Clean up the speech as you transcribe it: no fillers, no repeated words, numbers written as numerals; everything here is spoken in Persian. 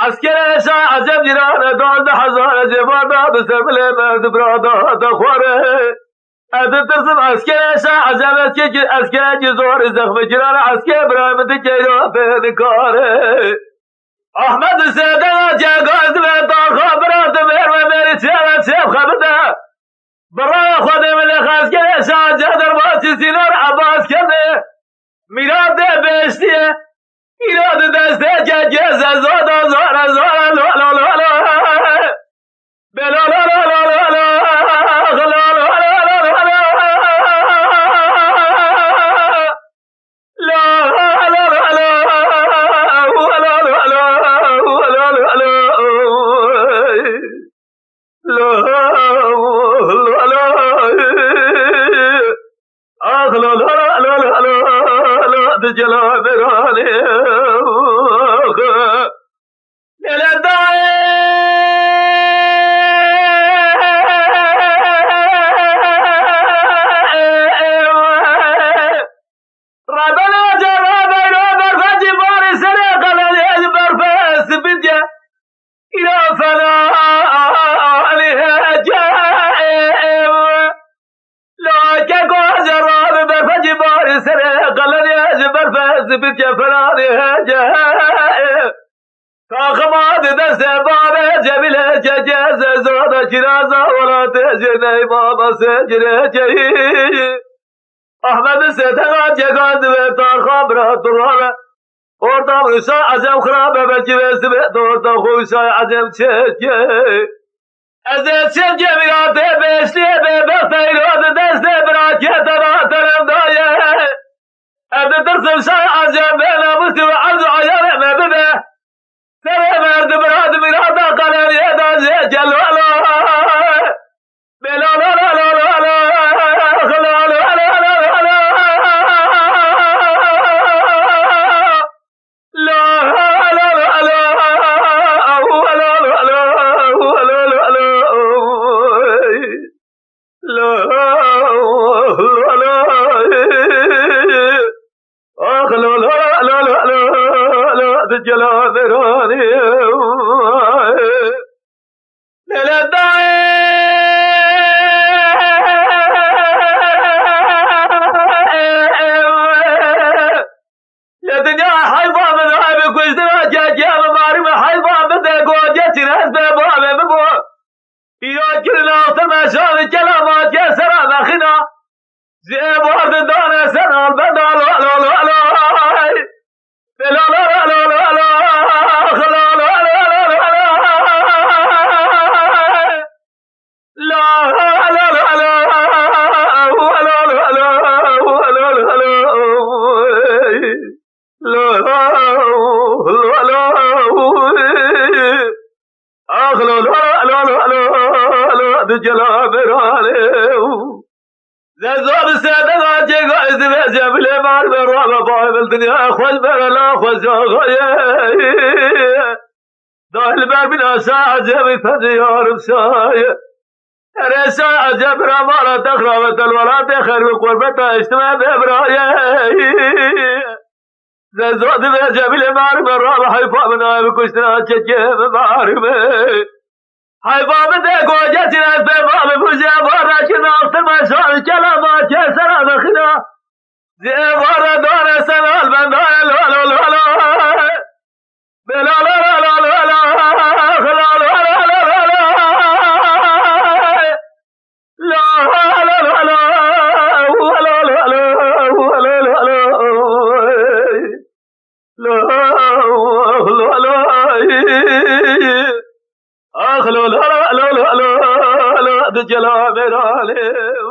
عسكر شاه عجب جيران 12,000 جواد بسر بله مرد برادا دخواره ادن ترسم عسكر شاه عجب که عسكر جزور زخم جيران عسكر ابراهيم دکیرا بدکاره احمد سیدنا جگاز و دار خبرات مر و مری چه چه خبرده برای خود من عسكر شاه جدر باسی سینار عباس کنه میراد بهشتیه ایراد دسته که گز زادا زارا زارا لا لا لا لا بلا لا لا لا لا لا لا جلا برانه بيت فلاني هجاء فاخماد دست باب جبل ججاز زود جرازة ولا تجني بابا سجل جي احمد ستنا جگاز بيتا خبرات الرابع orta vuruşa acem khrabe belki vesbe orta vuruşa acem çeke Ezel çeke mirate beşliye bebe tayradı deste bırakete rahatlarım daye Evde tırsın şay acem bela musti ve arzu ayar mebebe Sere verdi bıradı mirata kaleriye da zekel vela Bela la la la la la فجيار بسايا رسا عجب رمالة تخربت الولاة خير بقربة اجتماع بإبرايا زاد بجبل مارب الرابع حيفا بنا بكشتنا تشكيب مارب حيفا بدك وجهتنا بباب بجابا راكنا اختما شعر كلامات كسرا مخنا زيبارا دون سنة البندان الولا الولا بلا لا لا لا لا جلا میرا